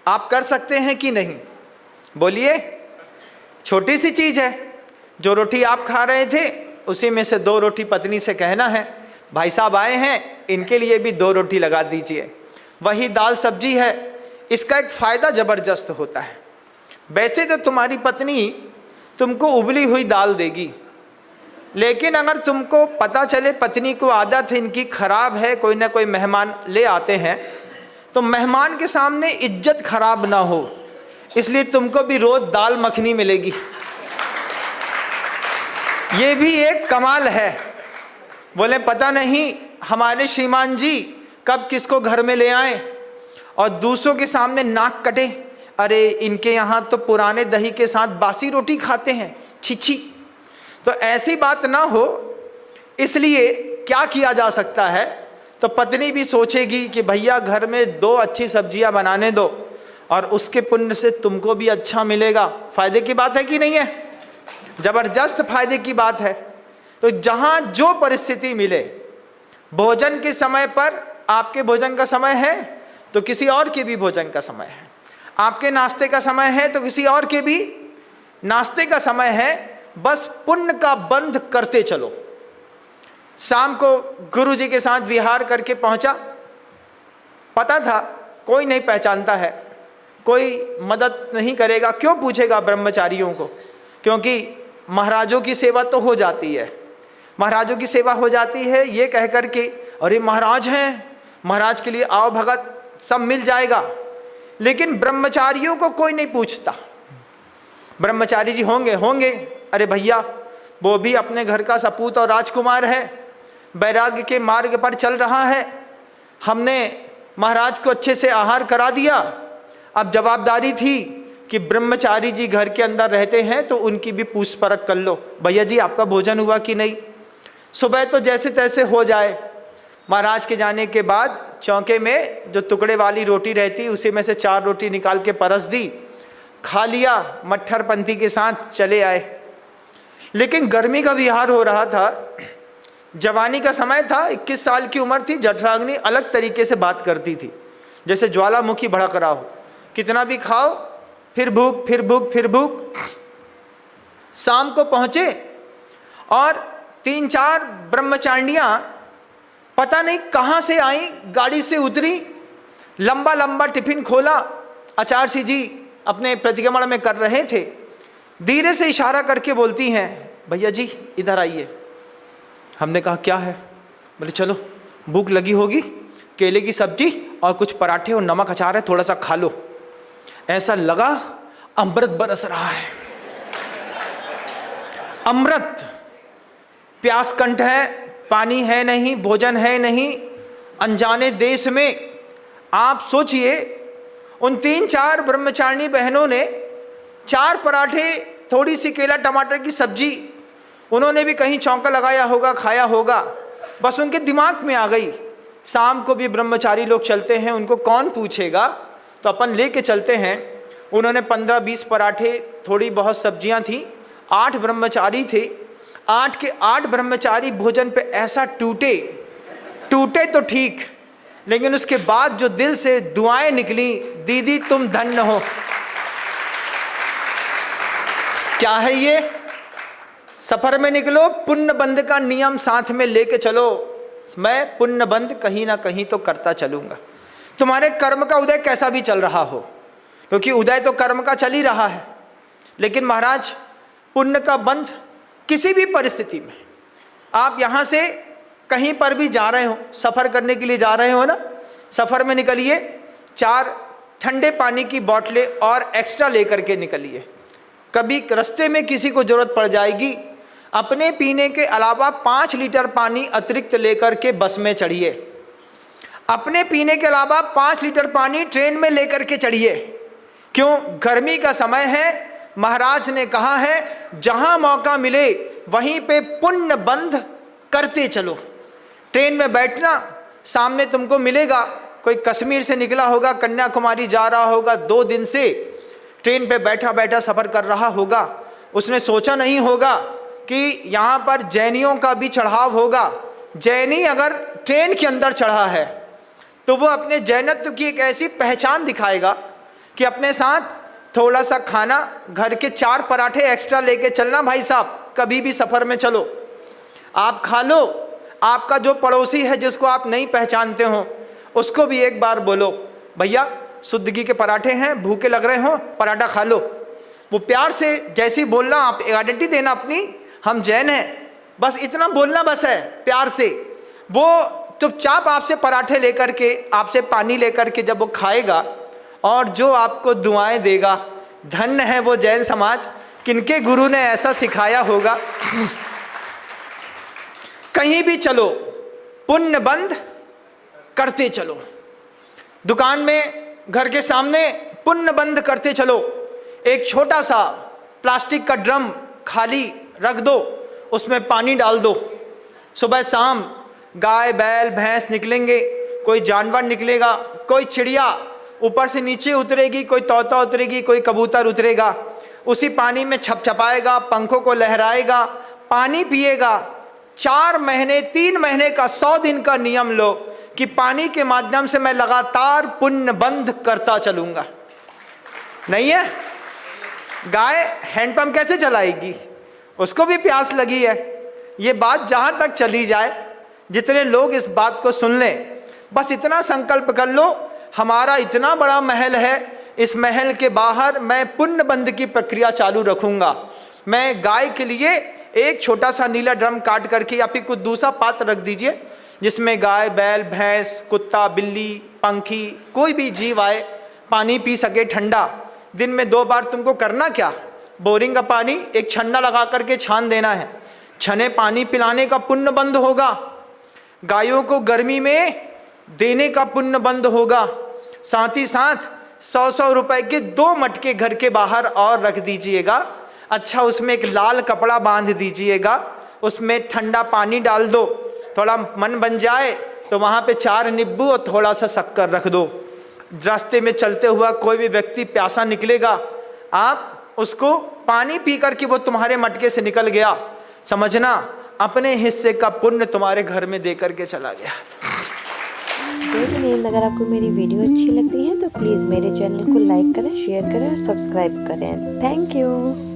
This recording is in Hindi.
आप कर सकते हैं कि नहीं? बोलिए। छोटी सी चीज़ है, जो रोटी आप खा रहे थे उसी में से 2 रोटी पत्नी से कहना है, भाई साहब आए हैं, इनके लिए भी 2 रोटी लगा दीजिए। वही दाल सब्जी है, इसका एक फ़ायदा ज़बरदस्त होता है। वैसे तो तुम्हारी पत्नी तुमको उबली हुई दाल देगी, लेकिन अगर तुमको पता चले पत्नी को आदत है इनकी ख़राब है, कोई ना कोई मेहमान ले आते हैं, तो मेहमान के सामने इज्जत खराब ना हो, इसलिए तुमको भी रोज़ दाल मखनी मिलेगी। ये भी एक कमाल है। बोले पता नहीं हमारे श्रीमान जी कब किसको घर में ले आए और दूसरों के सामने नाक कटे, अरे इनके यहाँ तो पुराने दही के साथ बासी रोटी खाते हैं, छिछी। तो ऐसी बात ना हो, इसलिए क्या किया जा सकता है, तो पत्नी भी सोचेगी कि भैया घर में 2 अच्छी सब्जियां बनाने दो और उसके पुण्य से तुमको भी अच्छा मिलेगा। फायदे की बात है कि नहीं है? जबरदस्त फायदे की बात है। तो जहां जो परिस्थिति मिले, भोजन के समय पर आपके भोजन का समय है तो किसी और के भी भोजन का समय है, आपके नाश्ते का समय है तो किसी और के भी नाश्ते का समय है। बस पुण्य का बंध करते चलो। शाम को गुरु जी के साथ विहार करके पहुंचा, पता था कोई नहीं पहचानता है, कोई मदद नहीं करेगा, क्यों पूछेगा ब्रह्मचारियों को, क्योंकि महाराजों की सेवा तो हो जाती है, महाराजों की सेवा हो जाती है ये कह कर के, अरे महाराज हैं, महाराज के लिए आओ भगत, सब मिल जाएगा। लेकिन ब्रह्मचारियों को कोई नहीं पूछता। ब्रह्मचारी जी होंगे, अरे भैया वो भी अपने घर का सपूत और राजकुमार है, वैराग्य के मार्ग पर चल रहा है, हमने महाराज को अच्छे से आहार करा दिया, अब जवाबदारी थी कि ब्रह्मचारी जी घर के अंदर रहते हैं तो उनकी भी पूछ परख कर लो, भैया जी आपका भोजन हुआ कि नहीं। सुबह तो जैसे तैसे हो जाए। महाराज के जाने के बाद चौके में जो टुकड़े वाली रोटी रहती उसी में से 4 रोटी निकाल के परस दी, खा लिया, मट्ठर पंथी के साथ चले आए। लेकिन गर्मी का विहार हो रहा था, जवानी का समय था, 21 साल की उम्र थी। जठराग्नि अलग तरीके से बात करती थी, जैसे ज्वालामुखी भड़क रहा हो, कितना भी खाओ फिर भूख, फिर भूख, फिर भूख। शाम को पहुंचे और 3-4 ब्रह्मचारियां पता नहीं कहां से आई, गाड़ी से उतरी, लंबा लंबा टिफिन खोला। आचार्य जी अपने प्रतिक्रमण में कर रहे थे, धीरे से इशारा करके बोलती हैं, भैया जी इधर आइए। हमने कहा क्या है? बोले चलो भूख लगी होगी, केले की सब्जी और कुछ पराठे और नमक अचार है, थोड़ा सा खा लो। ऐसा लगा अमृत बरस रहा है, अमृत। प्यास कंठ है, पानी है नहीं, भोजन है नहीं, अनजाने देश में। आप सोचिए उन 3-4 ब्रह्मचारिणी बहनों ने 4 पराठे, थोड़ी सी केला टमाटर की सब्जी, उन्होंने भी कहीं चौंका लगाया होगा, खाया होगा, बस उनके दिमाग में आ गई। शाम को भी ब्रह्मचारी लोग चलते हैं, उनको कौन पूछेगा, तो अपन लेके चलते हैं। उन्होंने 15-20 पराठे, थोड़ी बहुत सब्जियां थी, 8 ब्रह्मचारी थे। 8 के 8 ब्रह्मचारी भोजन पे ऐसा टूटे तो ठीक, लेकिन उसके बाद जो दिल से दुआएं निकली, दीदी तुम धन्य हो। क्या है ये? सफर में निकलो, पुण्य बंध का नियम साथ में लेके चलो। मैं पुण्य बंध कहीं ना कहीं तो करता चलूंगा। तुम्हारे कर्म का उदय कैसा भी चल रहा हो, क्योंकि उदय तो कर्म का चल ही रहा है, लेकिन महाराज पुण्य का बंध किसी भी परिस्थिति में, आप यहाँ से कहीं पर भी जा रहे हो, सफ़र करने के लिए जा रहे हो ना, सफ़र में निकलिए, 4 ठंडे पानी की बोतलें और एक्स्ट्रा लेकर के निकलिए। कभी रास्ते में किसी को ज़रूरत पड़ जाएगी, अपने पीने के अलावा 5 लीटर पानी अतिरिक्त लेकर के बस में चढ़िए। अपने पीने के अलावा 5 लीटर पानी ट्रेन में लेकर के चढ़िए। क्यों? गर्मी का समय है। महाराज ने कहा है जहां मौका मिले वहीं पे पुण्य बंध करते चलो। ट्रेन में बैठना, सामने तुमको मिलेगा कोई कश्मीर से निकला होगा, कन्याकुमारी जा रहा होगा, 2 दिन से ट्रेन पे बैठा बैठा सफ़र कर रहा होगा। उसने सोचा नहीं होगा कि यहाँ पर जैनियों का भी चढ़ाव होगा। जैनी अगर ट्रेन के अंदर चढ़ा है तो वो अपने जैनत्व की एक ऐसी पहचान दिखाएगा कि अपने साथ थोड़ा सा खाना, घर के 4 पराठे एक्स्ट्रा लेके चलना भाई साहब, कभी भी सफ़र में चलो आप खा लो। आपका जो पड़ोसी है जिसको आप नहीं पहचानते हो उसको भी एक बार बोलो, भैया शुद्ध घी के पराठे हैं, भूखे लग रहे हो, पराठा खा लो। वो प्यार से जैसे ही बोलना, आप आइडेंटिटी देना अपनी, हम जैन हैं, बस इतना बोलना बस है प्यार से। वो चुपचाप आपसे पराठे लेकर के, आपसे पानी लेकर के जब वो खाएगा और जो आपको दुआएं देगा, धन्य है वो जैन समाज, किनके गुरु ने ऐसा सिखाया होगा। कहीं भी चलो पुण्य बंद करते चलो, दुकान में, घर के सामने पुण्य बंद करते चलो। एक छोटा सा प्लास्टिक का ड्रम खाली रख दो, उसमें पानी डाल दो। सुबह शाम गाय बैल भैंस निकलेंगे, कोई जानवर निकलेगा, कोई चिड़िया ऊपर से नीचे उतरेगी, कोई तोता उतरेगी, कोई कबूतर उतरेगा, उसी पानी में छपछपाएगा, पंखों को लहराएगा, पानी पिएगा। 4 महीने 3 महीने का 100 दिन का नियम लो कि पानी के माध्यम से मैं लगातार पुण्य बंद करता चलूँगा। नहीं है? गाय हैंडपंप कैसे चलाएगी? उसको भी प्यास लगी है। ये बात जहाँ तक चली जाए, जितने लोग इस बात को सुन लें, बस इतना संकल्प कर लो, हमारा इतना बड़ा महल है, इस महल के बाहर मैं पुण्य बंद की प्रक्रिया चालू रखूँगा। मैं गाय के लिए एक छोटा सा नीला ड्रम काट करके या फिर कुछ दूसरा पात्र रख दीजिए, जिसमें गाय बैल भैंस कुत्ता बिल्ली पंखी कोई भी जीव आए पानी पी सके ठंडा। दिन में 2 बार तुमको करना क्या, बोरिंग का पानी एक छन्ना लगा करके छान देना है, छने पानी पिलाने का पुण्य बंद होगा। गायों को गर्मी में देने का पुण्य बंद होगा। साथ ही साथ 100-100 रुपए के 2 मटके घर के बाहर और रख दीजिएगा। अच्छा, उसमें एक लाल कपड़ा बांध दीजिएगा, उसमें ठंडा पानी डाल दो, थोड़ा मन बन जाए तो वहाँ पे 4 नींबू और थोड़ा सा शक्कर रख दो। रास्ते में चलते हुआ कोई भी व्यक्ति प्यासा निकलेगा, आप उसको पानी पी कर के वो तुम्हारे मटके से निकल गया, समझना अपने हिस्से का पुण्य तुम्हारे घर में दे करके चला गया। अगर आपको मेरी वीडियो अच्छी लगती है तो प्लीज़ मेरे चैनल को लाइक करें, शेयर करें और सब्सक्राइब करें। Thank you.